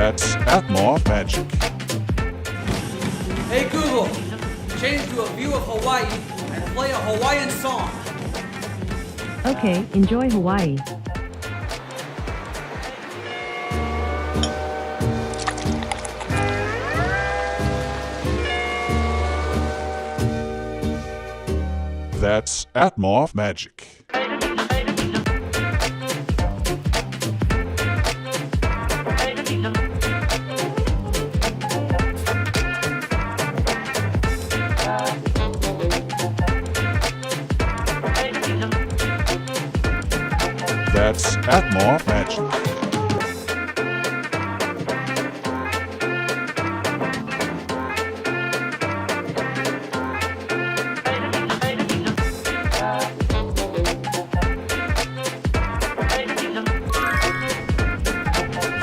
That's Atmoph magic. Hey Google, change to a view of Hawaii and play a Hawaiian song. Okay, enjoy Hawaii. That's Atmoph magic. That's Atmoph magic.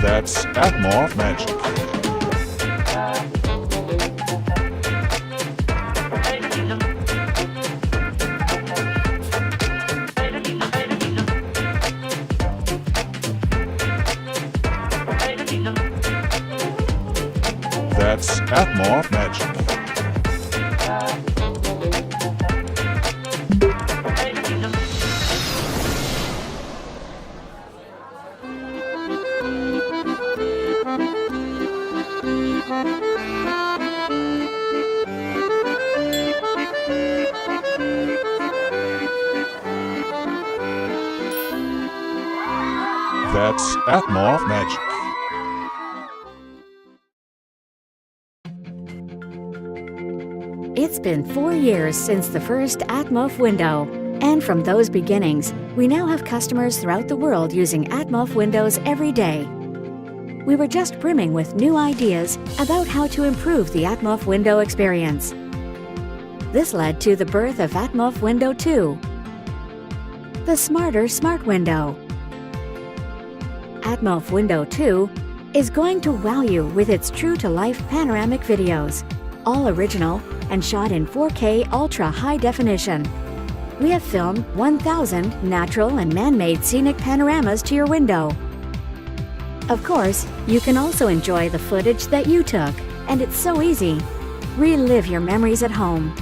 That's Atmoph magic. That's Atmoph magic. That's Atmoph magic. It's been 4 years since the first Atmoph Window, and from those beginnings, we now have customers throughout the world using Atmoph Windows every day. We were just brimming with new ideas about how to improve the Atmoph Window experience. This led to the birth of Atmoph Window 2, the smarter Smart Window. Atmoph Window 2 is going to wow you with its true-to-life panoramic videos, all original and shot in 4K ultra high definition. We have filmed 1,000 natural and man-made scenic panoramas to your window. Of course, you can also enjoy the footage that you took, and it's so easy. Relive your memories at home.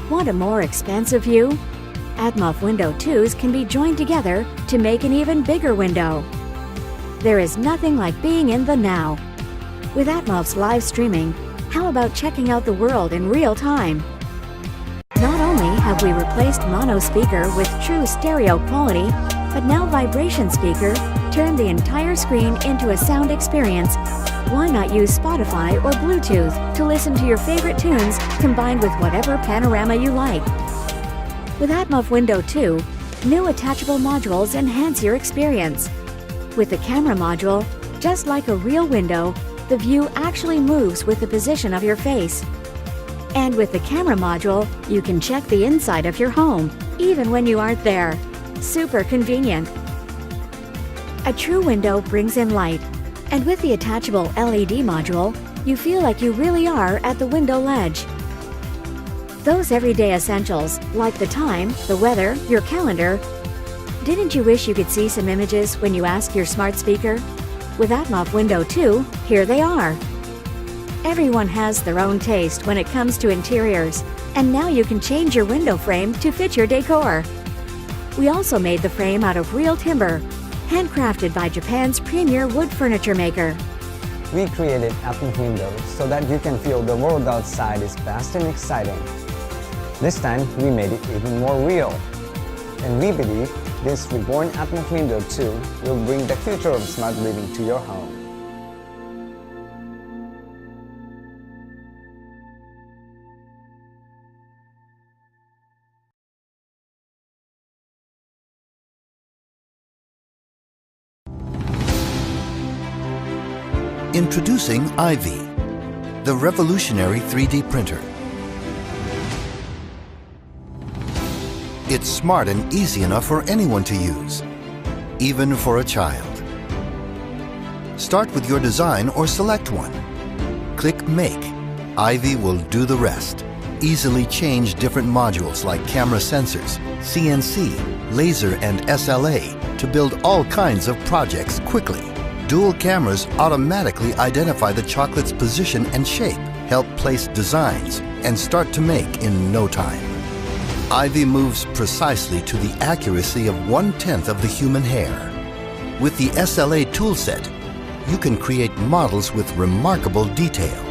Want a more expansive view? Atmoph Window 2s can be joined together to make an even bigger window. There is nothing like being in the now. With Atmoph's live streaming, how about checking out the world in real time? Not only have we replaced mono speaker with true stereo quality, but now vibration speaker turned the entire screen into a sound experience. Why not use Spotify or Bluetooth to listen to your favorite tunes combined with whatever panorama you like? With Atmoph Window 2, new attachable modules enhance your experience. With the camera module, just like a real window, the view actually moves with the position of your face. And with the camera module, you can check the inside of your home, even when you aren't there. Super convenient. A true window brings in light, and with the attachable LED module, you feel like you really are at the window ledge. Those everyday essentials, like the time, the weather, your calendar. Didn't you wish you could see some images when you ask your smart speaker? With Atmoph Window 2, here they are. Everyone has their own taste when it comes to interiors, and now you can change your window frame to fit your decor. We also made the frame out of real timber, handcrafted by Japan's premier wood furniture maker. We created Atmoph Windows so that you can feel the world outside is vast and exciting. This time, we made it even more real. And we believe this reborn Atmoph Window 2 will bring the future of smart living to your home. Introducing IVI, the revolutionary 3D printer. It's smart and easy enough for anyone to use, even for a child. Start with your design or select one. Click Make. IVI will do the rest. Easily change different modules like camera sensors, CNC, laser and SLA to build all kinds of projects quickly. dual cameras automatically identify the chocolate's position and shape, help place designs, and start to make in no time. IVI moves precisely to the accuracy of 1/10 of the human hair. With the SLA toolset, you can create models with remarkable detail.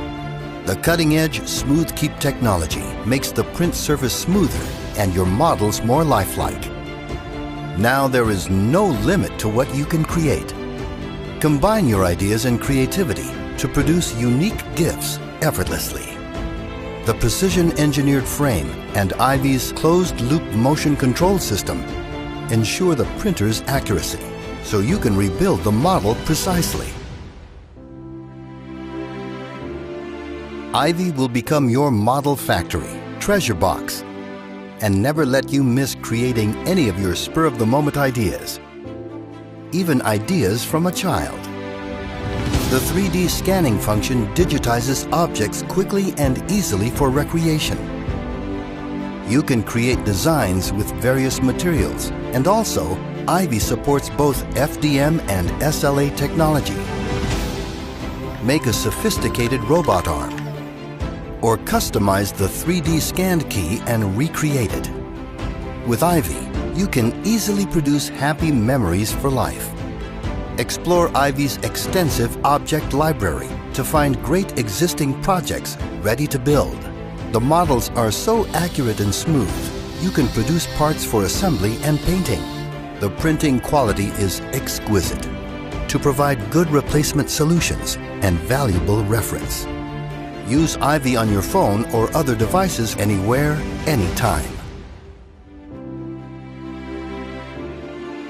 The cutting-edge Smooth Keep technology makes the print surface smoother and your models more lifelike. Now there is no limit to what you can create. Combine your ideas and creativity to produce unique gifts effortlessly. The precision-engineered frame and IVI's closed-loop motion control system ensure the printer's accuracy, so you can rebuild the model precisely. IVI will become your model factory, treasure box, and never let you miss creating any of your spur-of-the-moment ideas, even ideas from a child. The 3D scanning function digitizes objects quickly and easily for recreation. You can create designs with various materials, and also IVI supports both FDM and SLA technology. Make a sophisticated robot arm, or customize the 3D scanned key and recreate it. With IVI, you can easily produce happy memories for life. Explore IVI's extensive object library to find great existing projects ready to build. The models are so accurate and smooth, you can produce parts for assembly and painting. The printing quality is exquisite to provide good replacement solutions and valuable reference. Use IVI on your phone or other devices anywhere, anytime.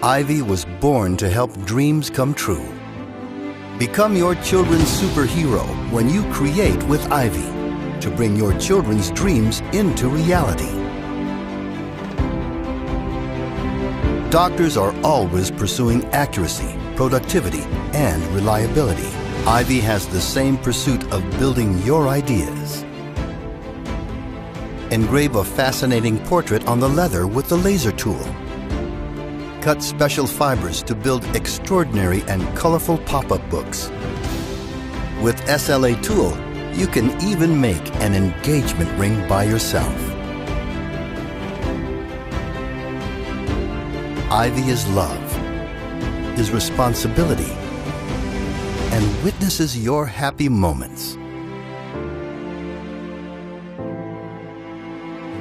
IVI was born to help dreams come true. Become your children's superhero when you create with IVI to bring your children's dreams into reality. Doctors are always pursuing accuracy, productivity, and reliability. IVI has the same pursuit of building your ideas. Engrave a fascinating portrait on the leather with the laser tool. Cut special fibers to build extraordinary and colorful pop-up books. With SLA tool, you can even make an engagement ring by yourself. IVI is love, is responsibility, and witnesses your happy moments.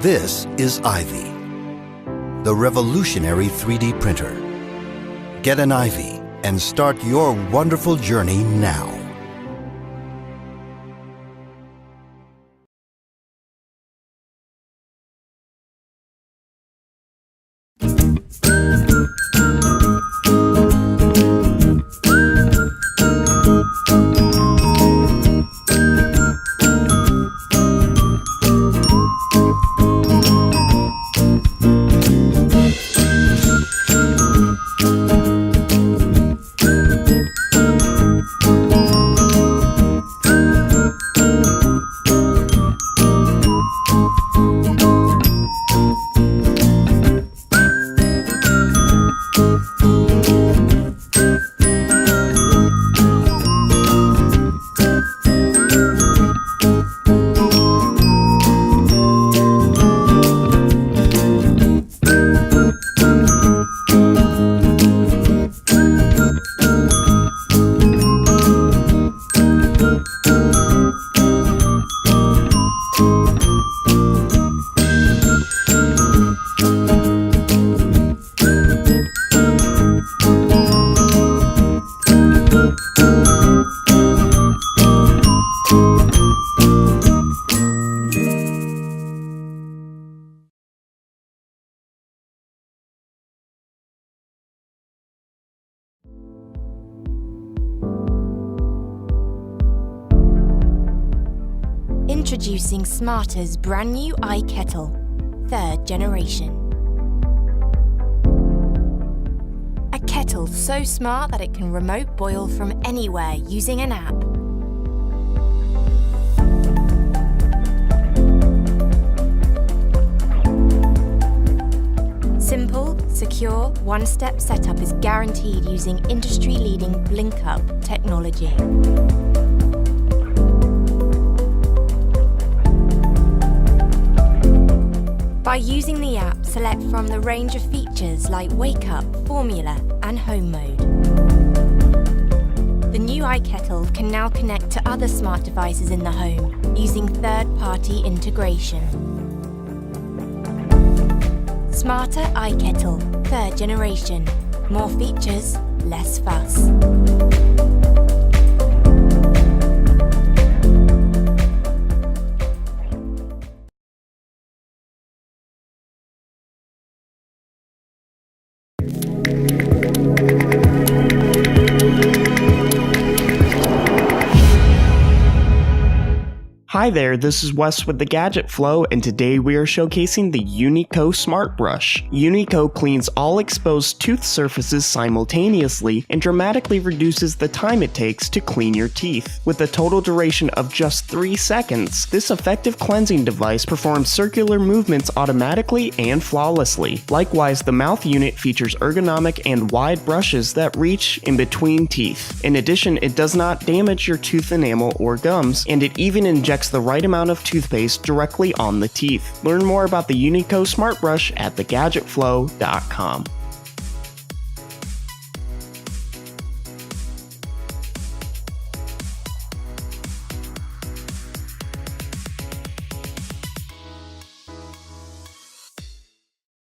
This is IVI, the revolutionary 3D printer. Get an IVI and start your wonderful journey now. Introducing Smarter's brand new Kettle, 3rd generation. A kettle so smart that it can remote boil from anywhere using an app. Simple, secure, secure, one-step setup is guaranteed using industry-leading blink-up technology. By using the app, select from the range of features like Wake Up, Formula, and Home Mode. The new iKettle can now connect to other smart devices in the home using third-party integration. Smarter iKettle, 3rd generation. More features, less fuss. Hi there, this is Wes with the Gadget Flow, and today we are showcasing the Unico Smartbrush. Unico cleans all exposed tooth surfaces simultaneously and dramatically reduces the time it takes to clean your teeth. With a total duration of just 3 seconds, this effective cleansing device performs circular movements automatically and flawlessly. Likewise, the mouth unit features ergonomic and wide brushes that reach in between teeth. In addition, it does not damage your tooth enamel or gums, and it even injects the right amount of toothpaste directly on the teeth. Learn more about the Unico Smartbrush at thegadgetflow.com.